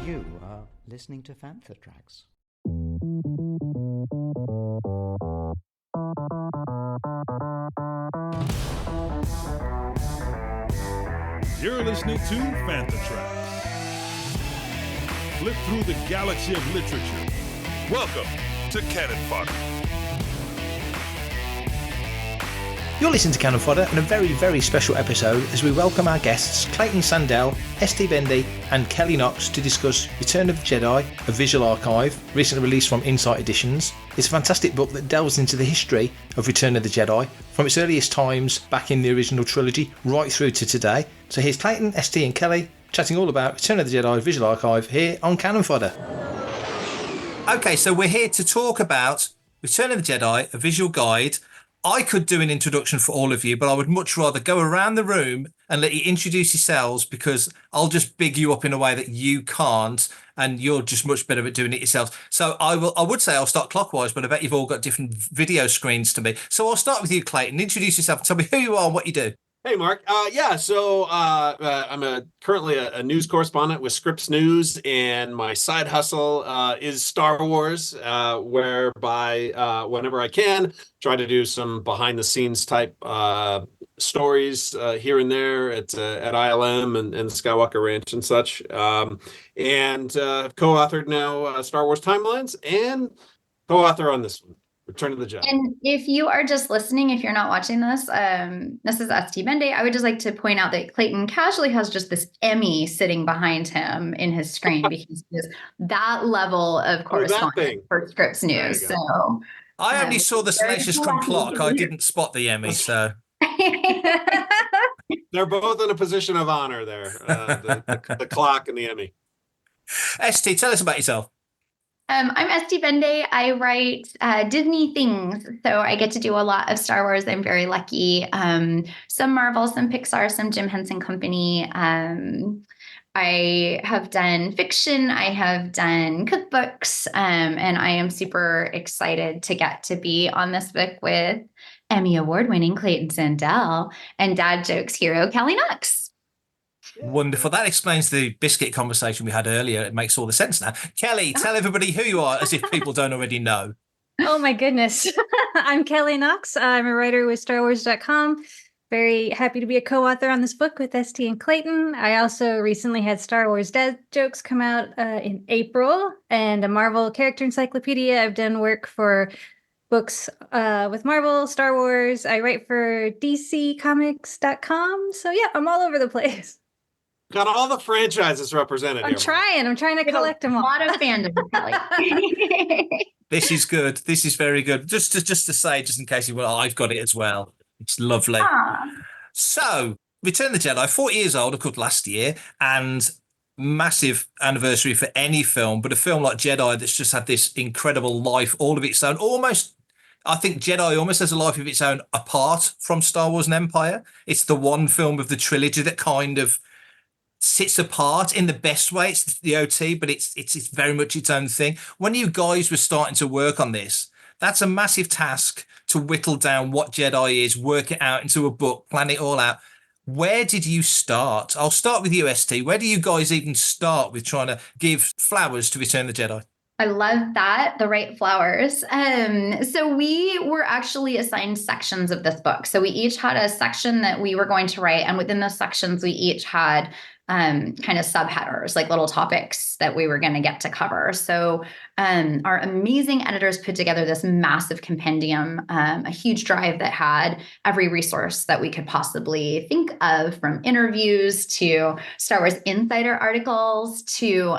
You are listening to Fantha Tracks. You're listening to Fantha Tracks. Flip through the galaxy of literature. Welcome to Canon Fodder. You're listening to Canon Fodder and a very, very special episode as we welcome our guests Clayton Sandell, St. Bende and Kelly Knox to discuss Return of the Jedi, a visual archive, recently released from Insight Editions. It's a fantastic book that delves into the history of Return of the Jedi, from its earliest times back in the original trilogy, right through to today. So here's Clayton, St and Kelly chatting all about Return of the Jedi visual archive here on Canon Fodder. Okay, so we're here to talk about Return of the Jedi, a visual guide. I could do an introduction for all of you, but I would much rather go around the room and let you introduce yourselves, because I'll just big you up in a way that you can't, and you're just much better at doing it yourselves. So I would say I'll start clockwise, but I bet you've all got different video screens to me. So I'll start with you, Clayton. Introduce yourself and tell me who you are and what you do. Hey, Mark. I'm currently a news correspondent with Scripps News, and my side hustle is Star Wars, whereby whenever I can, try to do some behind-the-scenes type stories here and there at ILM and Skywalker Ranch and such. And co-authored now Star Wars Timelines, and co-author on this one, Return of the Jedi. And if you are just listening, if you're not watching this, this is St. Bende. I would just like to point out that Clayton casually has just this Emmy sitting behind him in his screen because he has that level of correspondence for Scripps News. So I only saw the Salacious Crumb clock. I didn't spot the Emmy, so. They're both in a position of honor there, the clock and the Emmy. St, tell us about yourself. I'm St. Bende. I write Disney things, so I get to do a lot of Star Wars. I'm very lucky. Some Marvel, some Pixar, some Jim Henson Company. I have done fiction. I have done cookbooks, and I am super excited to get to be on this book with Emmy Award-winning Clayton Sandell and dad jokes hero Kelly Knox. Wonderful. That explains the biscuit conversation we had earlier. It makes all the sense now. Kelly, tell everybody who you are, as if people don't already know. Oh, my goodness. I'm Kelly Knox. I'm a writer with StarWars.com. Very happy to be a co-author on this book with St. and Clayton. I also recently had Star Wars dad jokes come out in April, and a Marvel character encyclopedia. I've done work for books with Marvel, Star Wars. I write for DCComics.com. So yeah, I'm all over the place. Got all the franchises represented here. I'm trying to collect them all. A lot of fandom, Kelly. This is good. This is very good. Just to say, just in case you will, I've got it as well. It's lovely. So, Return of the Jedi, 40 years old, of course, last year, and massive anniversary for any film, but a film like Jedi that's just had this incredible life all of its own. Almost, I think Jedi almost has a life of its own apart from Star Wars and Empire. It's the one film of the trilogy that kind of sits apart in the best way. It's the OT, but it's very much its own thing. When you guys were starting to work on this, that's a massive task to whittle down what Jedi is, work it out into a book, plan it all out. Where did you start? I'll start with you, St. Where do you guys even start with trying to give flowers to Return of the Jedi? I love that, the right flowers. So we were actually assigned sections of this book. So we each had a section that we were going to write, and within those sections, we each had kind of subheaders, like little topics that we were going to get to cover. So our amazing editors put together this massive compendium, a huge drive that had every resource that we could possibly think of, from interviews to Star Wars Insider articles to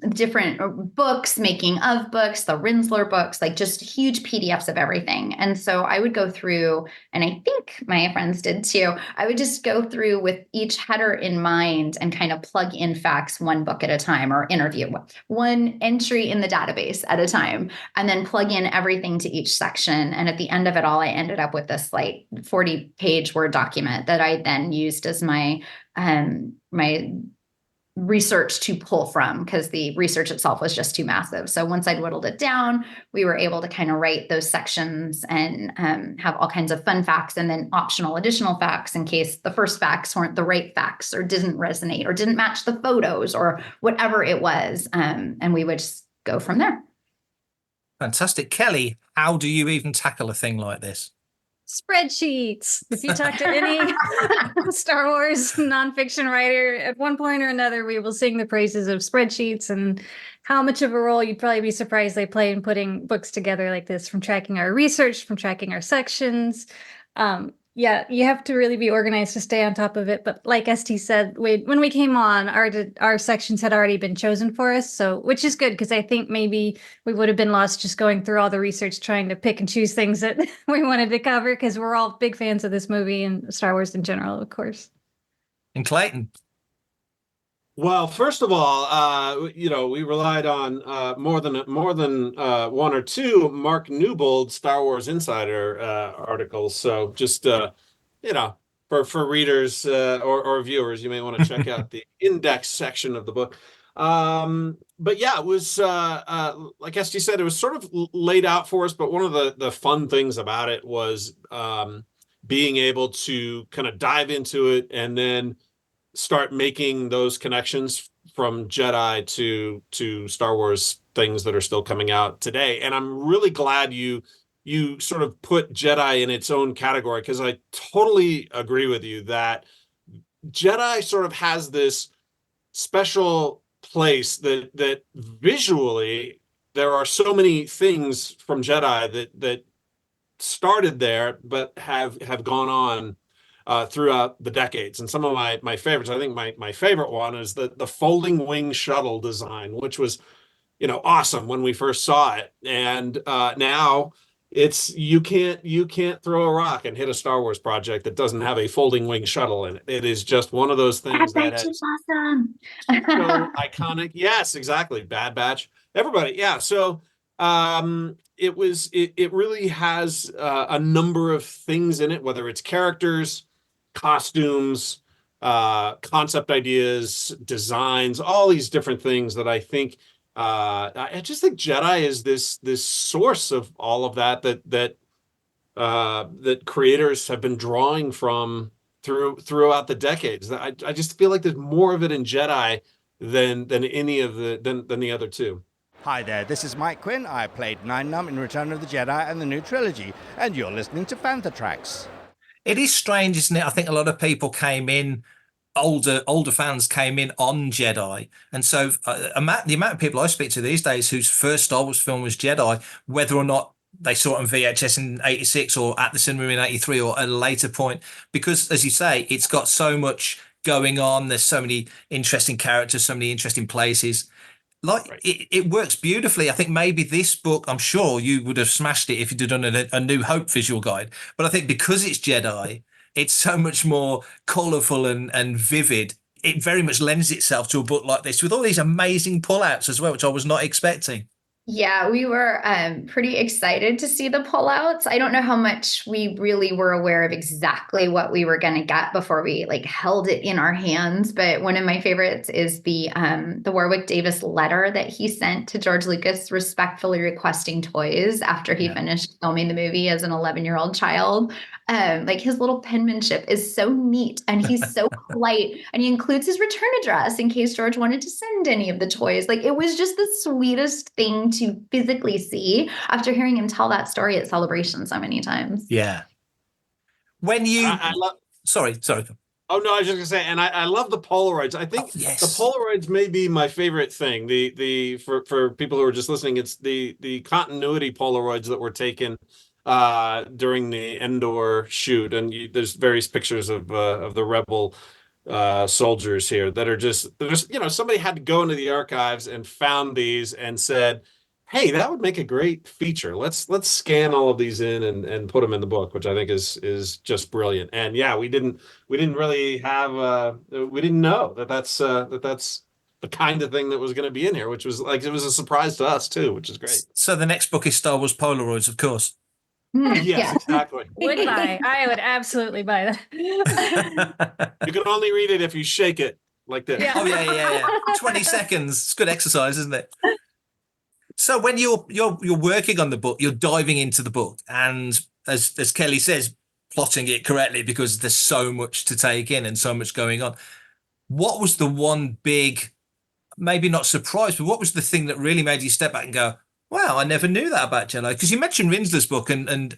different books, making of books, the Rinsler books, like just huge PDFs of everything. And so I would go through, and I think my friends did too, I would just go through with each header in mind and kind of plug in facts one book at a time, or interview one entry in the database at a time, and then plug in everything to each section. And at the end of it all, I ended up with this like 40-page Word document that I then used as my research to pull from because the research itself was just too massive. So once I'd whittled it down, we were able to kind of write those sections and have all kinds of fun facts and then optional additional facts in case the first facts weren't the right facts or didn't resonate or didn't match the photos or whatever it was. And we would just go from there. Fantastic. Kelly, how do you even tackle a thing like this? Spreadsheets. If you talk to any Star Wars nonfiction writer, at one point or another, we will sing the praises of spreadsheets and how much of a role you'd probably be surprised they play in putting books together like this, from tracking our research, from tracking our sections. Yeah, you have to really be organized to stay on top of it. But like ST said, when we came on, our sections had already been chosen for us, so which is good because I think maybe we would have been lost just going through all the research trying to pick and choose things that we wanted to cover because we're all big fans of this movie and Star Wars in general, of course. And Clayton? Well, first of all, we relied on more than one or two Mark Newbold Star Wars Insider articles. So just for readers or viewers, you may want to check out the index section of the book. But yeah, it was like SG said, it was sort of laid out for us. But one of the fun things about it was being able to kind of dive into it and then start making those connections from Jedi to Star Wars things that are still coming out today. And I'm really glad you sort of put Jedi in its own category, because I totally agree with you that Jedi sort of has this special place that visually there are so many things from Jedi that started there but have gone on throughout the decades. And some of my favorites, I think my favorite one is the folding wing shuttle design, which was, awesome when we first saw it. And now it's, you can't throw a rock and hit a Star Wars project that doesn't have a folding wing shuttle in it. It is just one of those things that is awesome. So iconic. Yes, exactly. Bad Batch. Everybody. Yeah. So it really has a number of things in it, whether it's characters, costumes, concept ideas, designs, all these different things that I think I just think Jedi is this source of all of that creators have been drawing from throughout the decades. I just feel like there's more of it in Jedi than any of the other two. Hi there, this is Mike Quinn. I played Nine Num in Return of the Jedi and the new trilogy, and you're listening to Fantha Tracks. It is strange, isn't it? I think a lot of people came in, older fans came in on Jedi. And so the amount of people I speak to these days whose first Star Wars film was Jedi, whether or not they saw it on VHS in 86 or at the cinema in 83 or at a later point, because, as you say, it's got so much going on. There's so many interesting characters, so many interesting places. Right. It works beautifully. I think maybe this book, I'm sure you would have smashed it if you'd done a New Hope visual guide. But I think because it's Jedi, it's so much more colourful and vivid. It very much lends itself to a book like this with all these amazing pullouts as well, which I was not expecting. Yeah, we were pretty excited to see the pullouts. I don't know how much we really were aware of exactly what we were going to get before we held it in our hands. But one of my favorites is the Warwick Davis letter that he sent to George Lucas, respectfully requesting toys after he finished filming the movie as an 11-year-old child. His little penmanship is so neat and he's so polite, and he includes his return address in case George wanted to send any of the toys. It was just the sweetest thing to physically see after hearing him tell that story at Celebration so many times. Yeah. When you sorry. Oh no, I was just gonna say, and I love the Polaroids. I think the Polaroids may be my favorite thing. The for people who are just listening, it's the continuity Polaroids that were taken during the Endor shoot, and there's various pictures of the Rebel soldiers here that are just somebody had to go into the archives and found these and said, hey, that would make a great feature. Let's scan all of these in and put them in the book, which I think is just brilliant. And yeah, we didn't really have we didn't know that's the kind of thing that was going to be in here, which was it was a surprise to us too, which is great. So the next book is Star Wars Polaroids, of course. Yes, exactly. Would buy. I would absolutely buy that. You can only read it if you shake it. like this. Yeah. Oh yeah. 20 seconds. It's good exercise, isn't it? So when you're working on the book, you're diving into the book, and as Kelly says, plotting it correctly because there's so much to take in and so much going on. What was the one big, maybe not surprise, but what was the thing that really made you step back and go, wow, I never knew that about Jedi? Because you mentioned Rinsler's book and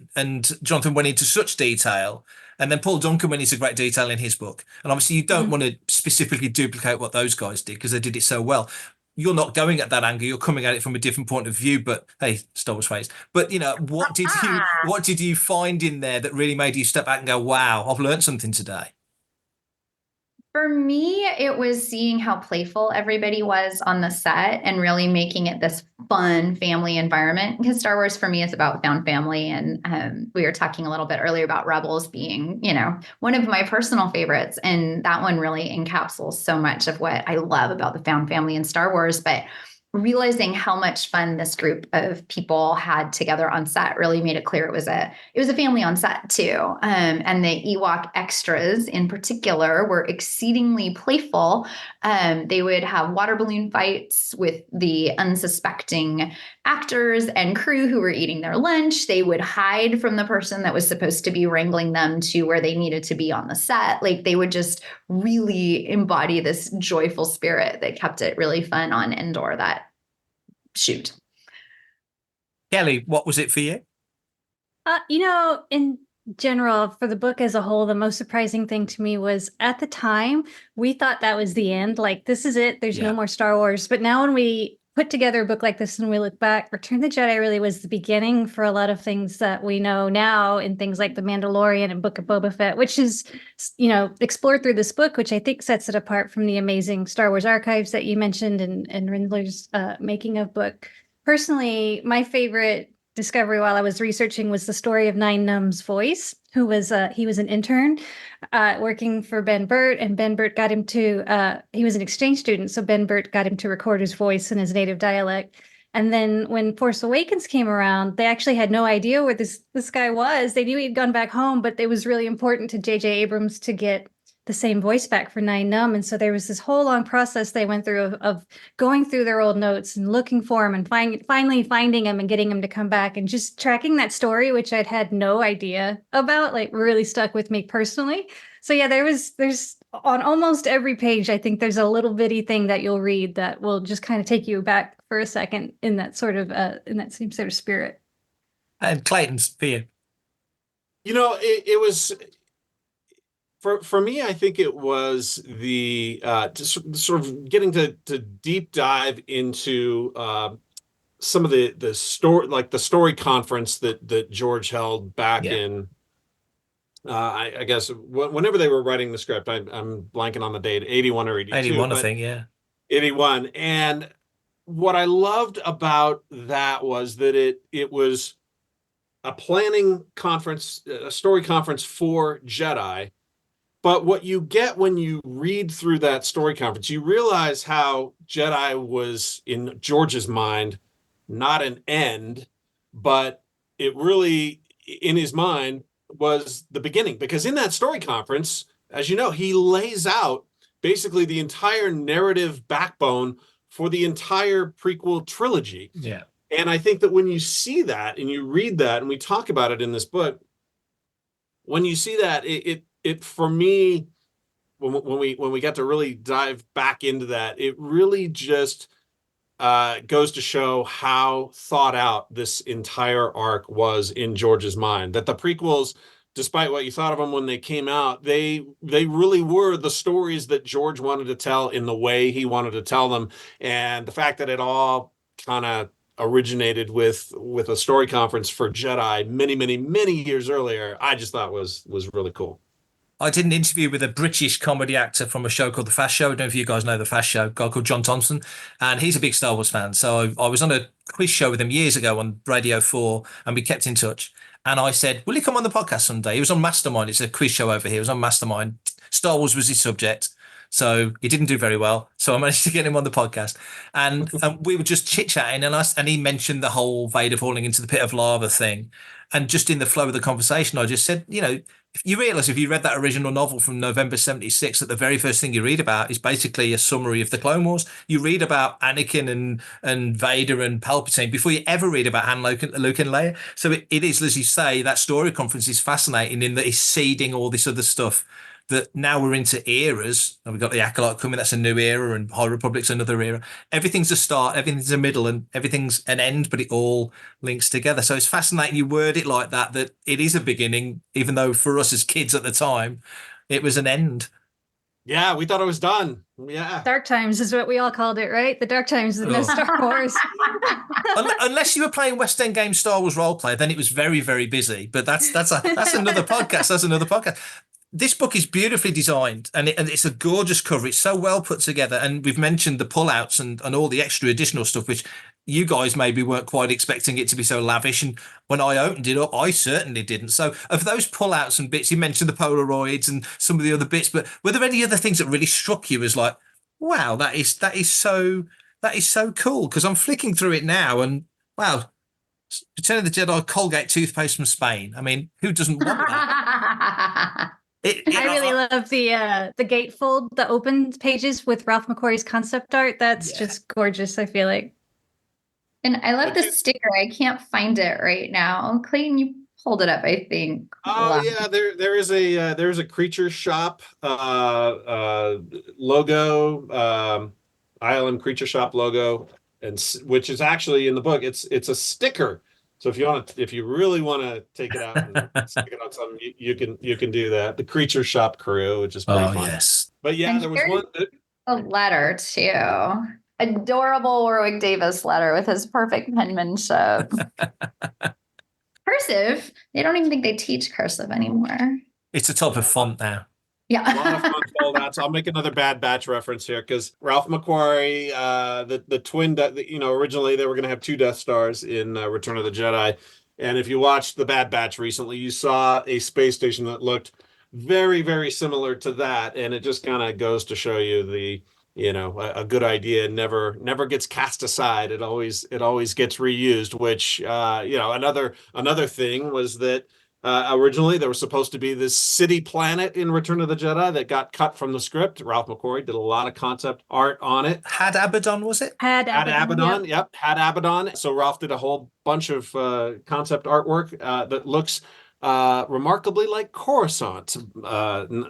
Jonathan went into such detail, and then Paul Duncan went into great detail in his book. And obviously you don't want to specifically duplicate what those guys did because they did it so well. You're not going at that angle. You're coming at it from a different point of view, but hey, Star Wars face. But what did you find in there that really made you step back and go, wow, I've learned something today? For me, it was seeing how playful everybody was on the set and really making it this fun family environment. Because Star Wars for me is about found family. And we were talking a little bit earlier about Rebels being, one of my personal favorites. And that one really encapsulates so much of what I love about the found family in Star Wars. But realizing how much fun this group of people had together on set really made it clear it was a family on set too. And the Ewok extras in particular were exceedingly playful. They would have water balloon fights with the unsuspecting actors and crew who were eating their lunch. They would hide from the person that was supposed to be wrangling them to where they needed to be on the set. Like they would just really embody this joyful spirit that kept it really fun on Endor, that shoot. Kelly, what was it for you? In general, for the book as a whole, the most surprising thing to me was at the time, we thought that was the end. Like, this is it. There's no more Star Wars. But now when we put together a book like this and we look back, Return of the Jedi really was the beginning for a lot of things that we know now in things like The Mandalorian and Book of Boba Fett, which is, explored through this book, which I think sets it apart from the amazing Star Wars archives that you mentioned and Rindler's making of book. Personally, my favorite discovery while I was researching was the story of Nine Numb's voice, who was he was an intern working for Ben Burt, and Ben Burt got him to he was an exchange student, so Ben Burt got him to record his voice in his native dialect. And then when Force Awakens came around, they actually had no idea where this guy was. They knew he'd gone back home, but it was really important to J.J. Abrams to get the same voice back for Nine Numb. And so there was this whole long process they went through of going through their old notes and looking for him and finally finding him and getting him to come back, and just tracking that story, which I'd had no idea about, like really stuck with me personally. So yeah, there's on almost every page, I think there's a little bitty thing that you'll read that will just kind of take you back for a second in that sort of in that same sort of spirit. And Clayton's for you. It was for me. I think it was the just sort of getting to deep dive into some of the story, like the story conference that George held back in. I guess whenever they were writing the script, I'm blanking on the date, 81 or 82. 81, I think, yeah. 81. And what I loved about that was that it was a planning conference, a story conference for Jedi. But what you get when you read through that story conference, you realize how Jedi was, in George's mind, not an end, but it really, in his mind, was the beginning. Because in that story conference, as you know, he lays out basically the entire narrative backbone for the entire prequel trilogy. Yeah. And I think that when you see that and you read that, and we talk about it in this book, when you see that, it for me, when we got to really dive back into that, it really just goes to show how thought out this entire arc was in George's mind. That the prequels, despite what you thought of them when they came out, they really were the stories that George wanted to tell in the way he wanted to tell them. And the fact that it all kind of originated with a story conference for Jedi many years earlier, I just thought was really cool. I did an interview with a British comedy actor from a show called The Fast Show. I don't know if you guys know The Fast Show, a guy called John Thompson, and he's a big Star Wars fan. So I was on a quiz show with him years ago on Radio 4, and we kept in touch. And I said, will you come on the podcast someday? He was on Mastermind. It's a quiz show over here. He was on Mastermind. Star Wars was his subject. So he didn't do very well. So I managed to get him on the podcast. And we were just chit-chatting, and he mentioned the whole Vader falling into the pit of lava thing. And just in the flow of the conversation, I just said, You realise if you read that original novel from November 76, that the very first thing you read about is basically a summary of the Clone Wars. You read about Anakin and Vader and Palpatine before you ever read about Han, Luke and Leia. So it is, as you say, that story conference is fascinating in that it's seeding all this other stuff that now we're into eras. And we've got the Acolyte coming, that's a new era, and High Republic's another era. Everything's a start, everything's a middle, and everything's an end, but it all links together. So it's fascinating you word it like that it is a beginning, even though for us as kids at the time, it was an end. Yeah, we thought it was done. Yeah. Dark Times is what we all called it, right? The Dark Times of no Star Wars. Unless you were playing West End Games Star Wars roleplay, then it was very, very busy. But that's another podcast. That's another podcast. This book is beautifully designed, and it's a gorgeous cover. It's so well put together, and we've mentioned the pullouts and all the extra additional stuff, which you guys maybe weren't quite expecting it to be so lavish. And when I opened it up, I certainly didn't. So of those pullouts and bits, you mentioned the Polaroids and some of the other bits, but were there any other things that really struck you as like, wow, that is so cool? Because I'm flicking through it now, and wow, Return of the Jedi Colgate toothpaste from Spain. I mean, who doesn't want that? I really love the gatefold, the open pages with Ralph McQuarrie's concept art. That's just gorgeous, I feel like. And I love the sticker. I can't find it right now. Clayton, you pulled it up, I think. Oh yeah, there's a Creature Shop logo, ILM Creature Shop logo, and which is actually in the book. It's a sticker. So if you really want to take it out and stick it on something, you can do that. The Creature Shop crew, which is pretty fun. Yes. But yeah, and there was one. A letter too. Adorable Warwick Davis letter with his perfect penmanship. Cursive. They don't even think they teach cursive anymore. It's a type of font now. Yeah. A lot of fun foldouts. I'll make another Bad Batch reference here because Ralph McQuarrie, the twin, originally they were going to have 2 Death Stars in Return of the Jedi. And if you watched the Bad Batch recently, you saw a space station that looked very, very similar to that. And it just kind of goes to show you a good idea never gets cast aside. It always gets reused, which, another thing was that originally there was supposed to be this city planet in Return of the Jedi that got cut from the script. Ralph McQuarrie did a lot of concept art on it. Had Abaddon, was it? Had Abaddon. Yep. Had Abaddon. So Ralph did a whole bunch of concept artwork that looks remarkably like Coruscant,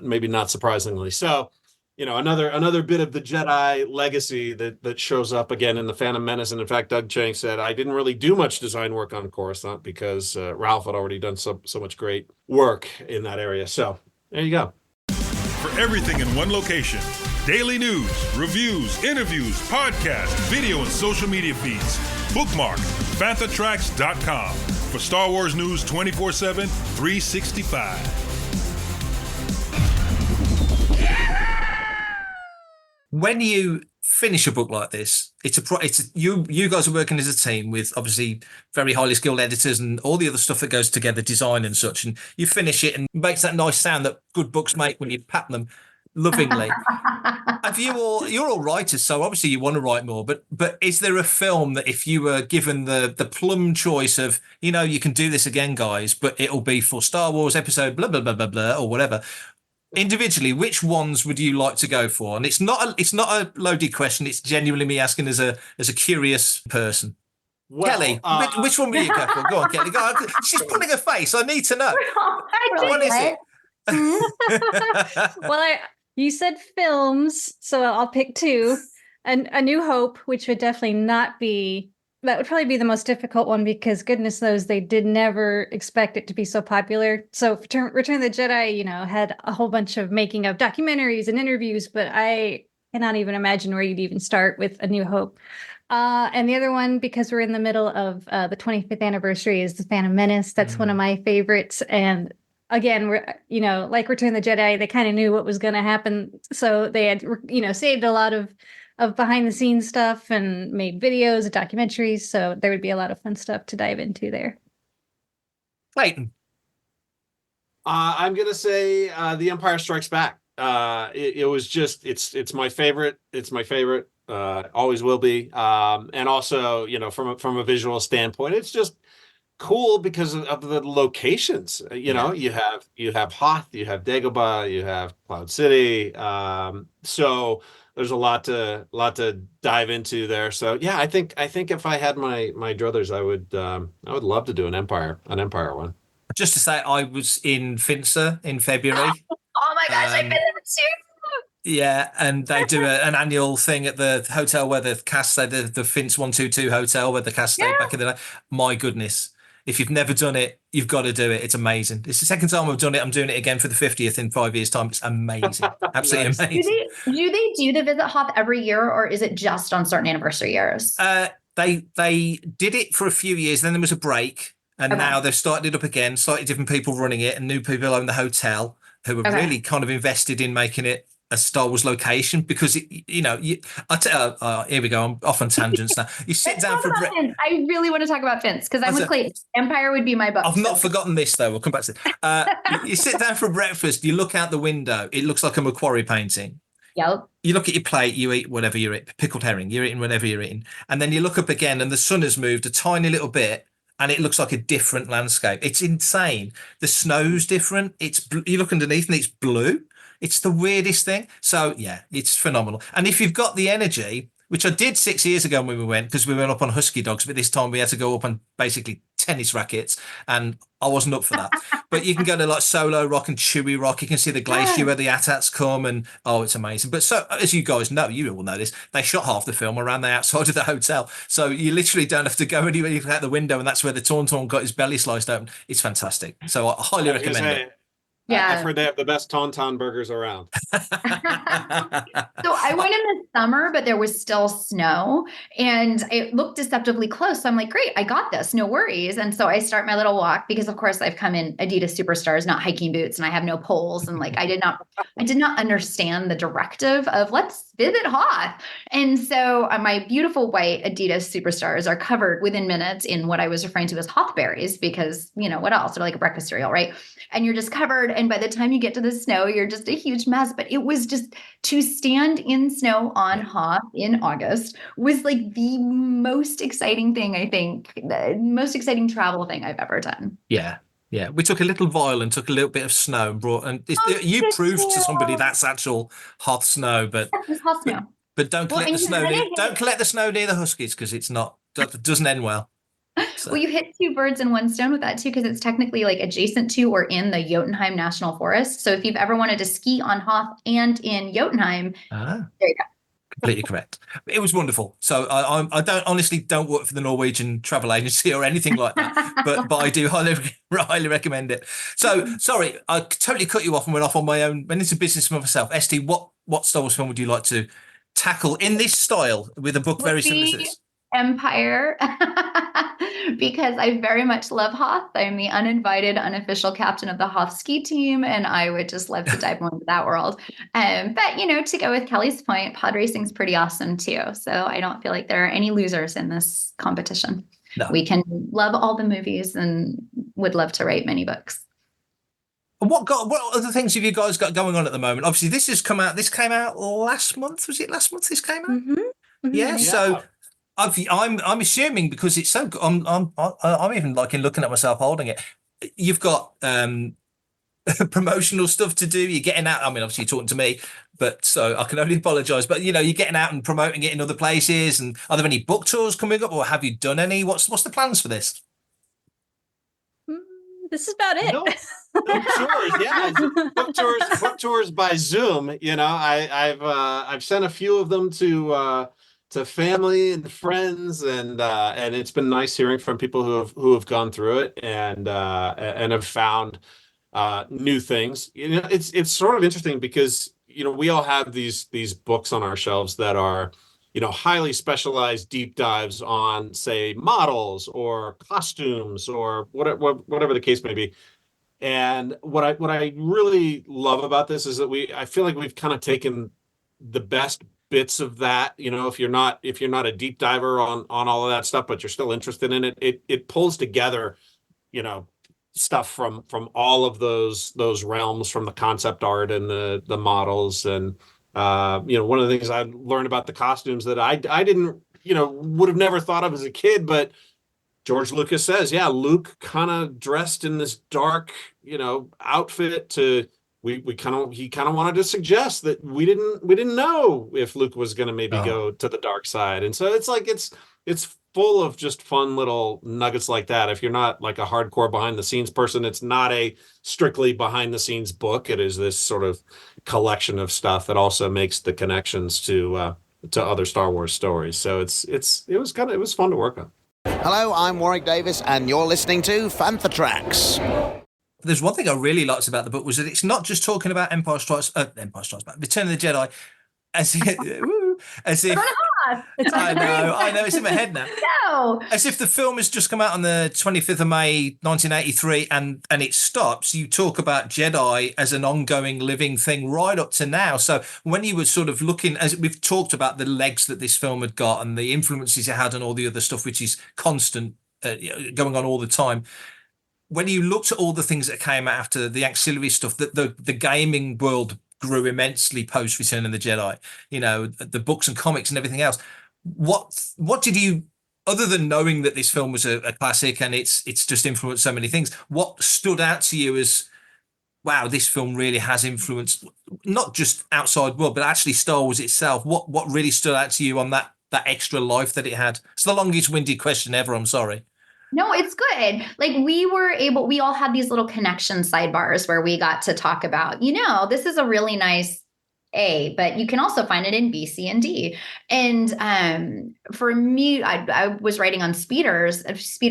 maybe not surprisingly. So, another bit of the Jedi legacy that shows up again in the Phantom Menace. And in fact, Doug Chiang said, I didn't really do much design work on Coruscant because Ralph had already done so much great work in that area. So there you go. For everything in one location, daily news, reviews, interviews, podcasts, video, and social media feeds, bookmark fanthatracks.com for Star Wars news 24/7, 365. When you finish a book like this, you guys are working as a team with obviously very highly skilled editors and all the other stuff that goes together, design and such, and you finish it and it makes that nice sound that good books make when you pat them lovingly. You're all writers, so obviously you want to write more, but is there a film that if you were given the plum choice of, you can do this again, guys, but it'll be for Star Wars episode blah blah blah blah blah or whatever, individually, which ones would you like to go for? And it's not a loaded question. It's genuinely me asking as a curious person. Well, Kelly, which one will you go for? Go on, Kelly. Go on. She's pulling her face. I need to know. What is it? Well, you said films, so I'll pick 2. And A New Hope, which would definitely not be. That would probably be the most difficult one because goodness knows they did never expect it to be so popular. So Return of the Jedi, had a whole bunch of making of documentaries and interviews, but I cannot even imagine where you'd even start with A New Hope. And the other one, because we're in the middle of the 25th anniversary, is The Phantom Menace. That's one of my favorites. And again, we're, like Return of the Jedi, they kind of knew what was going to happen. So they had, saved a lot of behind the scenes stuff and made videos and documentaries. So there would be a lot of fun stuff to dive into there. Clayton. I'm going to say The Empire Strikes Back. It was just, it's my favorite. It's my favorite. Always will be. And also, from a visual standpoint, it's just, cool because of the locations. You know, you have Hoth, you have Dagobah, you have Cloud City. So there's a lot to dive into there. So yeah, I think if I had my druthers, I would love to do an Empire one. Just to say, I was in Finster in February. Oh my gosh, I've been there too. Yeah, and they do an annual thing at the hotel where the cast stayed, the Finch 122 hotel where the cast stayed back in the day. My goodness. If you've never done it, you've got to do it. It's amazing. It's the second time I've done it. I'm doing it again for the 50th in 5 years' time. It's amazing. Absolutely Nice. amazing. Do they do the Visit Hoth every year, or is it just on certain anniversary years? They did it for a few years, then there was a break, and now they've started it up again. Slightly different people running it, and new people own the hotel who are really kind of invested in making it a Star Wars location, because here we go. I'm off on tangents now. You sit down for I really want to talk about Vince because I'm with Clayton. Empire would be my book. I've not forgotten this though. We'll come back to it. You sit down for breakfast. You look out the window. It looks like a Macquarie painting. Yep. You look at your plate. You eat whatever you're eating. Pickled herring. You're eating whatever you're eating, and then you look up again, and the sun has moved a tiny little bit. And it looks like a different landscape. It's insane. The snow's different. You look underneath and it's blue. It's the weirdest thing. So yeah, it's phenomenal. And if you've got the energy, which I did 6 years ago when we went, because we went up on husky dogs, but this time we had to go up on basically tennis rackets, and I wasn't up for that. But you can go to like Solo Rock and Chewy Rock. You can see the glacier where the AT-ATs come, and it's amazing. But so, as you guys know, you all know this, they shot half the film around the outside of the hotel. So you literally don't have to go anywhere. You look out the window, and that's where the Tauntaun got his belly sliced open. It's fantastic. So I highly recommend it. Yeah, I've heard they have the best Tauntaun burgers around. So I went in the summer, but there was still snow and it looked deceptively close. So I'm like, great, I got this, no worries. And so I start my little walk because of course I've come in Adidas Superstars, not hiking boots, and I have no poles. And like, I did not understand the directive of let's visit Hoth. And so my beautiful white Adidas Superstars are covered within minutes in what I was referring to as Hoth berries, because what else? They're like a breakfast cereal, right? And you're just covered. And by the time you get to the snow, you're just a huge mess. But it was just to stand in snow on Hoth in August was like the most exciting thing, I think, the most exciting travel thing I've ever done. Yeah. Yeah. We took a little vial and took a little bit of snow and brought, and you proved to somebody that's actual Hoth snow, but it's Hoth snow. But don't collect the snow. Don't collect the snow near the Huskies, because it doesn't end well. So. Well, you hit two birds in one stone with that too, because it's technically like adjacent to or in the Jotunheim National Forest. So if you've ever wanted to ski on Hoth and in Jotunheim, there you go. Completely correct. It was wonderful. So I don't work for the Norwegian travel agency or anything like that, but I do highly recommend it. So sorry, I totally cut you off and went off on my own. Went into business for myself. ST, what Star Wars film would you like to tackle in this style with a book very similar to this? Empire, because I very much love Hoth. I'm the uninvited, unofficial captain of the Hoth ski team, and I would just love to dive more into that world. But to go with Kelly's point, pod racing's pretty awesome too. So I don't feel like there are any losers in this competition. No. We can love all the movies and would love to write many books. What other things have you guys got going on at the moment? Obviously, this came out last month. Was it last month this came out? Mm-hmm. Mm-hmm. Yeah. So. I'm assuming, because it's so. I'm even liking looking at myself holding it. You've got promotional stuff to do. You're getting out. I mean, obviously you're talking to me, but so I can only apologise. But you're getting out and promoting it in other places. And are there any book tours coming up, or have you done any? What's the plans for this? This is about it. No tours, yeah. Book tours by Zoom. I've sent a few of them to family and friends, and it's been nice hearing from people who have gone through it and have found new things. It's sort of interesting because we all have these books on our shelves that are highly specialized deep dives on, say, models or costumes or whatever the case may be. And what I really love about this is that I feel like we've kind of taken the best bits of that, if you're not a deep diver on all of that stuff, but you're still interested in it, it pulls together, stuff from all of those realms, from the concept art and the models. And, one of the things I learned about the costumes that I didn't, would have never thought of as a kid, but George Lucas says, yeah, Luke kind of dressed in this dark, outfit he kind of wanted to suggest that we didn't know if Luke was going to maybe go to the dark side. And so it's like, it's full of just fun little nuggets like that. If you're not like a hardcore behind the scenes person, it's not a strictly behind the scenes book. It is this sort of collection of stuff that also makes the connections to other Star Wars stories. So it was fun to work on. Hello, I'm Warwick Davis, and you're listening to Fantha Tracks. There's one thing I really liked about the book was that it's not just talking about Empire Strikes Back, Return of the Jedi, as if I know, it's in my head now. No. As if the film has just come out on the 25th of May, 1983, and it stops. You talk about Jedi as an ongoing living thing right up to now. So when you were sort of looking, as we've talked about the legs that this film had got and the influences it had and all the other stuff, which is constant, going on all the time. When you looked at all the things that came after the ancillary stuff, the gaming world grew immensely post Return of the Jedi, the books and comics and everything else. What did you, other than knowing that this film was a classic and it's just influenced so many things, what stood out to you as, wow, this film really has influenced not just outside world, but actually Star Wars itself? What really stood out to you on that extra life that it had? It's the longest winded question ever. I'm sorry. No, it's good. Like we all had these little connection sidebars where we got to talk about, this is a really nice A, but you can also find it in B, C, and D. And for me, I was writing on speeder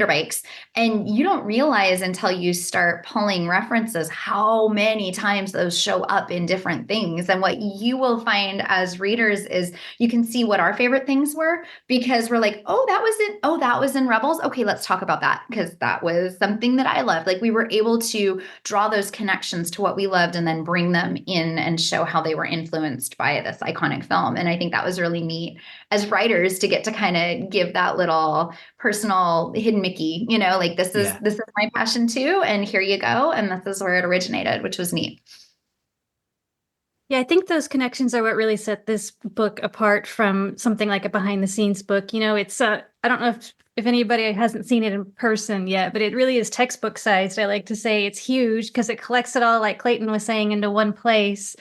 bikes, and you don't realize until you start pulling references how many times those show up in different things. And what you will find as readers is you can see what our favorite things were, because we're like, that was in Rebels. Okay, let's talk about that, because that was something that I loved. Like, we were able to draw those connections to what we loved and then bring them in and show how they were influenced by this iconic film. And I think that was really neat as writers to get to kind of give that little personal hidden Mickey, like this is my passion too. And here you go. And this is where it originated, which was neat. Yeah, I think those connections are what really set this book apart from something like a behind the scenes book. It's I don't know if anybody hasn't seen it in person yet, but it really is textbook sized. I like to say it's huge because it collects it all, like Clayton was saying, into one place.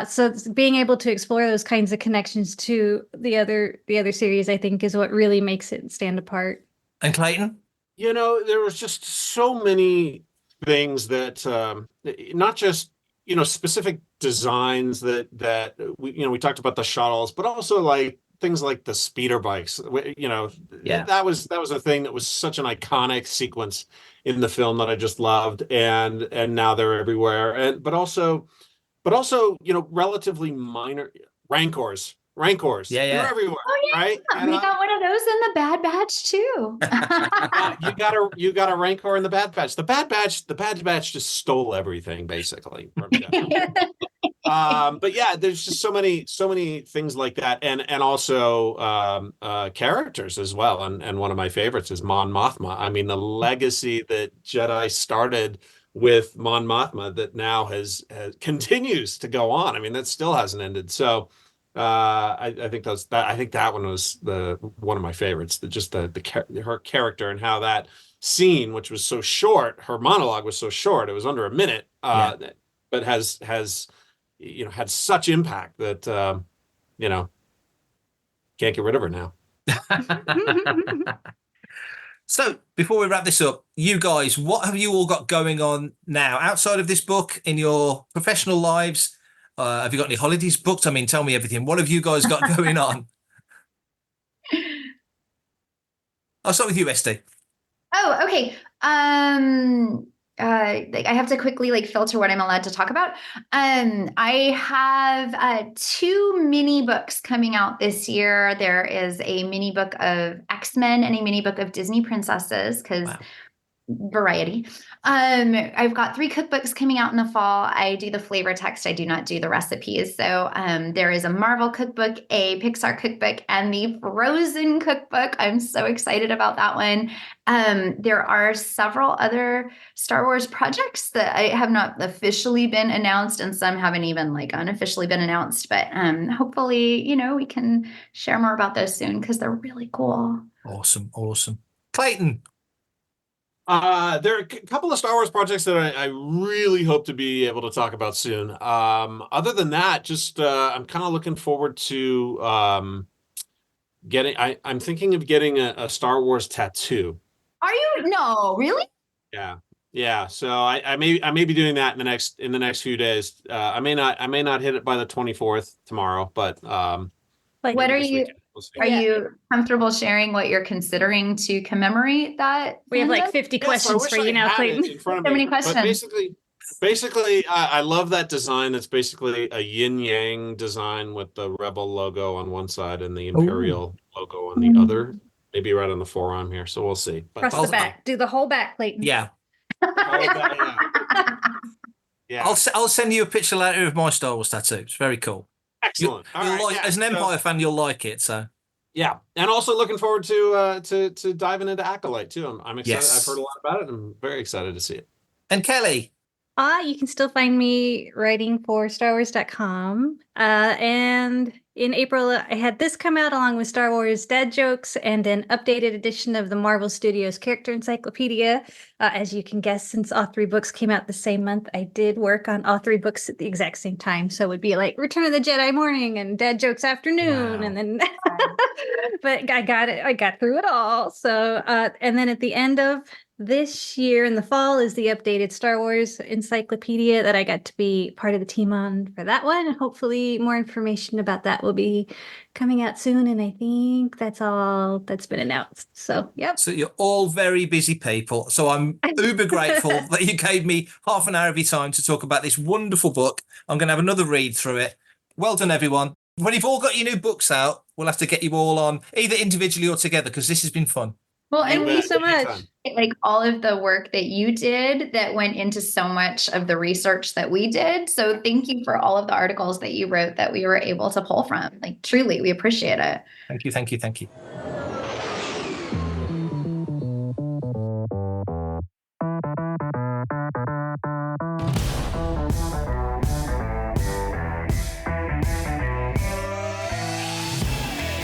So being able to explore those kinds of connections to the other series, I think, is what really makes it stand apart. And Clayton? There was just so many things that not just specific designs that we talked about the shuttles, but also like things like the speeder bikes. That was a thing that was such an iconic sequence in the film that I just loved, and now they're everywhere. But also relatively minor rancors. Yeah. You're everywhere, right? We got one of those in the Bad Batch too. You got a rancor in the Bad Batch. The Bad Batch just stole everything basically from Jedi. But yeah, there's just so many things like that, and also characters as well. And one of my favorites is Mon Mothma. I mean, the legacy that Jedi started with Mon Mothma that now has continues to go on. I mean, that still hasn't ended. So I think that one was one of my favorites. Her character and how that scene, which was so short, her monologue was so short, it was under a minute, but has had such impact that can't get rid of her now. So before we wrap this up, you guys, what have you all got going on now outside of this book in your professional lives? Have you got any holidays booked? I mean, tell me everything. What have you guys got going on? I'll start with you, Esty. Oh, okay. I have to quickly filter what I'm allowed to talk about. I have 2 mini books coming out this year. There is a mini book of X-Men and a mini book of Disney princesses, because variety. I've got 3 cookbooks coming out in the fall. I do the flavor text. I do not do the recipes. So there is a Marvel cookbook, a Pixar cookbook, and the Frozen cookbook. I'm so excited about that one. There are several other Star Wars projects that I have not officially been announced, and some haven't even unofficially been announced. But hopefully, we can share more about those soon, because they're really cool. Awesome. Clayton, There are a couple of Star Wars projects that I really hope to be able to talk about soon. Other than that, just I'm kind of looking forward to getting. I'm thinking of getting a Star Wars tattoo. Are you? No, really? Yeah. So I may be doing that in the next few days. I may not hit it by the 24th tomorrow, but Like, What are this you? weekend. We'll see. Are you comfortable sharing what you're considering to commemorate that? we have like fandom? 50 Yeah, so I questions wish for you I now, had it Clayton. in front of So me, many but questions. basically, I love that design. That's basically a yin yang design with the Rebel logo on one side and the Imperial logo on the other. Maybe right on the forearm here. So we'll see. But Press the back. Do the whole back, Clayton. Yeah. Yeah. I'll send you a picture later of my Star Wars tattoo. It's very cool. Excellent. All right, yeah, as an Empire fan, you'll like it. So yeah, and also looking forward to diving into Acolyte too. I'm excited. Yes. I've heard a lot about it. I'm very excited to see it. and Kelly, You can still find me writing for StarWars.com. And in April, I had this come out along with Star Wars Dad Jokes and an updated edition of the Marvel Studios Character Encyclopedia. As you can guess, since all 3 books came out the same month, I did work on all 3 books at the exact same time. So it would be like Return of the Jedi morning and Dad Jokes afternoon. Wow. And then, but I got it. I got through it all. So, and then at the end of this year in the fall is the updated Star Wars encyclopedia that I got to be part of the team on for that one. And hopefully more information about that will be coming out soon. And I think that's all that's been announced. So, yep. so you're all very busy people. So I'm uber grateful that you gave me half an hour of your time to talk about this wonderful book. I'm going to have another read through it. Well done, everyone. When you've all got your new books out, we'll have to get you all on either individually or together because this has been fun. Well, Thank and you so much. Anytime. like all of the work that you did that went into so much of the research that we did. So thank you for all of the articles that you wrote that we were able to pull from. Like truly, we appreciate it. Thank you, thank you, thank you.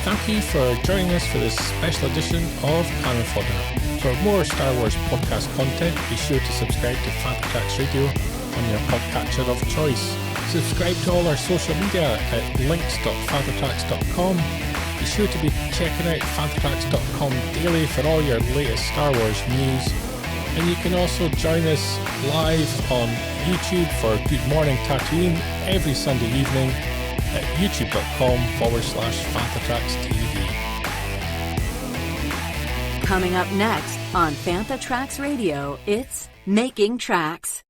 Thank you for joining us for this special edition of Canon Fodder. For more Star Wars podcast content, be sure to subscribe to Phantom Tracks Radio on your podcatcher of choice. Subscribe to all our social media at links.phantomtracks.com. Be sure to be checking out phantomtracks.com daily for all your latest Star Wars news. And you can also join us live on YouTube for Good Morning Tatooine every Sunday evening at youtube.com/PhanthaTracksTV. Coming up next on Phantha Tracks Radio, it's Making Tracks.